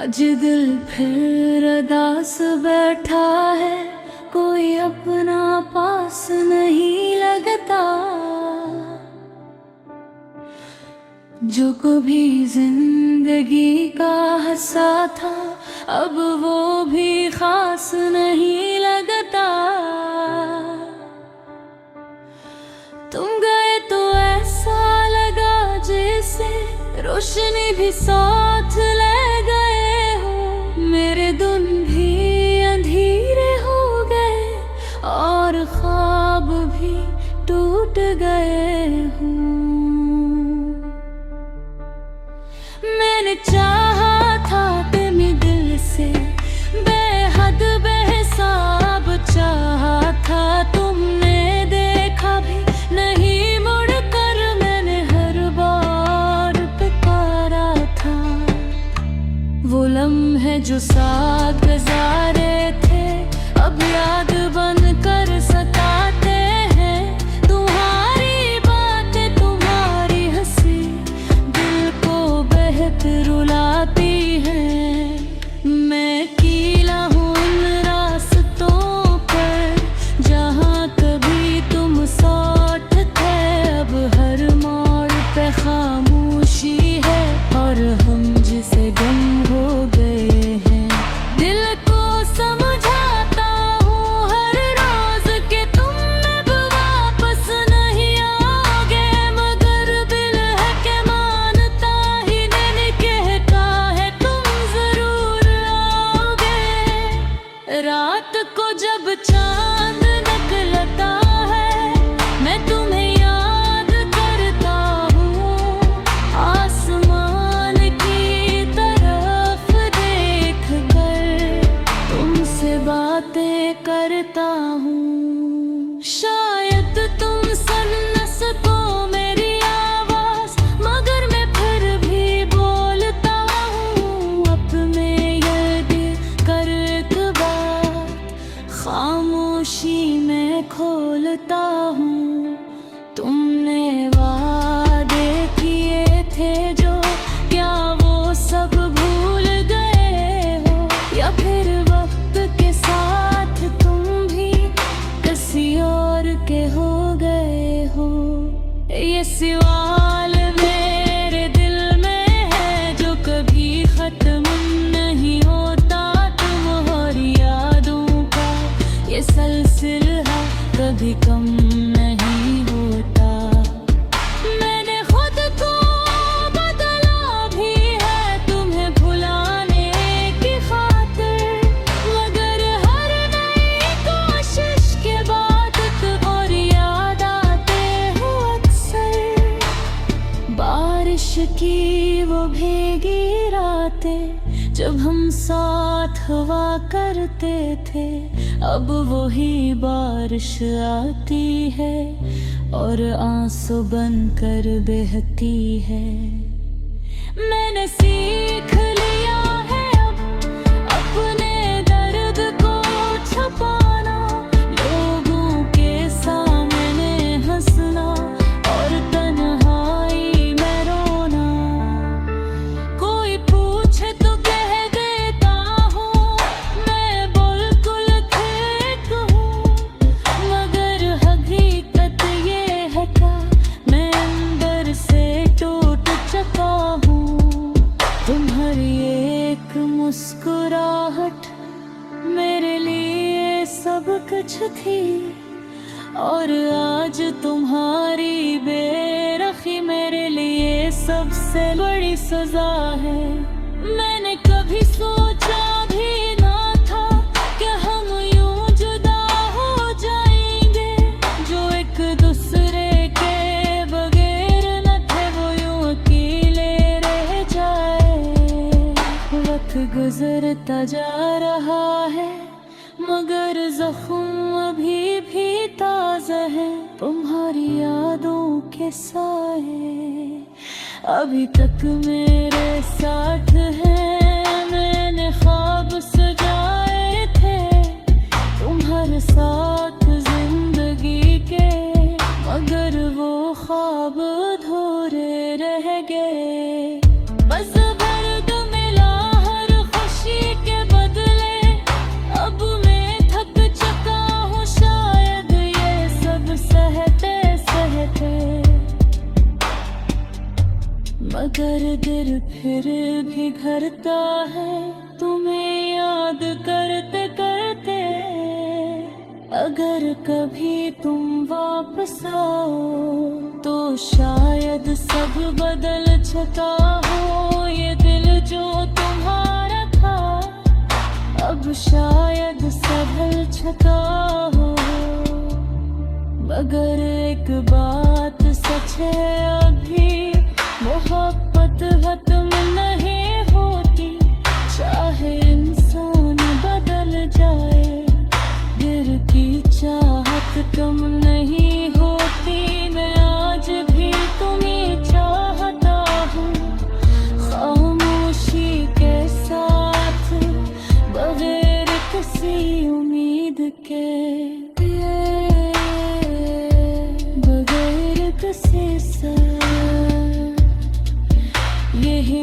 आज दिल फिर अदास बैठा है, कोई अपना पास नहीं लगता। जो कभी जिंदगी का हिस्सा था, अब वो भी खास नहीं लगता। तुम गए तो ऐसा लगा जैसे रोशनी भी साथ ले गए हो। मेरे दिन भी अंधेरे हो गए और ख्वाब भी टूट गए हो। मैंने चाहा था तेरे दिल से, बेहद बेहिसाब चाहा था। तुमने देखा भी नहीं मुड़कर, मैंने हर बार पुकारा था। वो लम्हे जो साथ गुजारे थे, अब याद बन कर सताते हैं। तुम्हारी बातें, तुम्हारी हंसी दिल को बहक रुलाती है। मैं कीला हूँ इन रास्तों पर, जहाँ कभी तुम साथ थे। अब हर मोड़ पे खामोशी है और हम जिसे गम हो गए हैं। दिल को समझाता हूँ हर रोज कि तुम अब वापस नहीं आओगे, मगर दिल है कि मानता ही नहीं, कहता है तुम जरूर आओगे। रात को जब चांद निकलता है, मैं तुम्हें याद करता हूँ। आसमान की तरफ देख कर तुमसे बातें करता हूँ। शायद तुम सुन न सको मेरी आवाज, मगर मैं फिर भी बोलता हूँ। अपने ये दिल कर एक बात, खामोशी में खोलता हूँ। तुमने वादे किए थे जो, क्या वो सब भूल गए हो? या फिर वक्त के साथ तुम भी किसी और के हो गए हो? ये सवाल मेरे दिल में है जो कभी खत्म नहीं होता। तुम्हारी यादों का ये सिलसिला कभी कम नहीं होता। मैंने खुद को बदला भी है तुम्हें भुलाने की खातिर, मगर हर नई कोशिश के बाद और याद आते हो अक्सर। बारिश की वो भीगी रातें जब हम साथ हुआ करते थे, अब वही बारिश आती है और आंसू बनकर बहती है। मैंने सीख लिया है अब अपने दर्द को छुपाना, लोगों के सामने हंसना और तन्हाई में रोना। कोई पूछे तो कह देता हूँ मैं बिल्कुल ठीक हूँ, मगर हकीकत ये है कि मैं अंदर से टूट चुका हूँ। तुम्हारी एक मुस्कुराहट मेरे लिए सब कुछ थी, और आज तुम्हारी बेरखी मेरे लिए सबसे बड़ी सजा है। मैंने कभी सोचा भी ना था कि हम यूं जुदा हो जाएंगे। जो एक दूसरे के बगैर न थे, वो यूं अकेले रह जाए। वक्त गुजरता जा रहा है, मगर जख्म अभी भी ताज़ा है। तुम्हारी यादों के साए अभी तक मेरे साथ हैं। मैंने ख्वाब सजाए थे तुम्हारे साथ जिंदगी के, मगर वो ख्वाब अधूरे रह गए। बस दर्द मिला हर फिर भी घरता है तुम्हें याद करते करते। अगर कभी तुम वापस आओ तो शायद सब बदल चुका हो। ये दिल जो तुम्हारा था अब शायद संभल चुका हो। मगर एक बात सच है अभी मोहब्बत खत्म नहीं होती। चाहे इंसान बदल जाए दिल की चाहत कम नहीं होती। मैं आज भी तुम्हें चाहता हूँ खामोशी के साथ बगैर किसी उम्मीद के। बगैर किसी से यही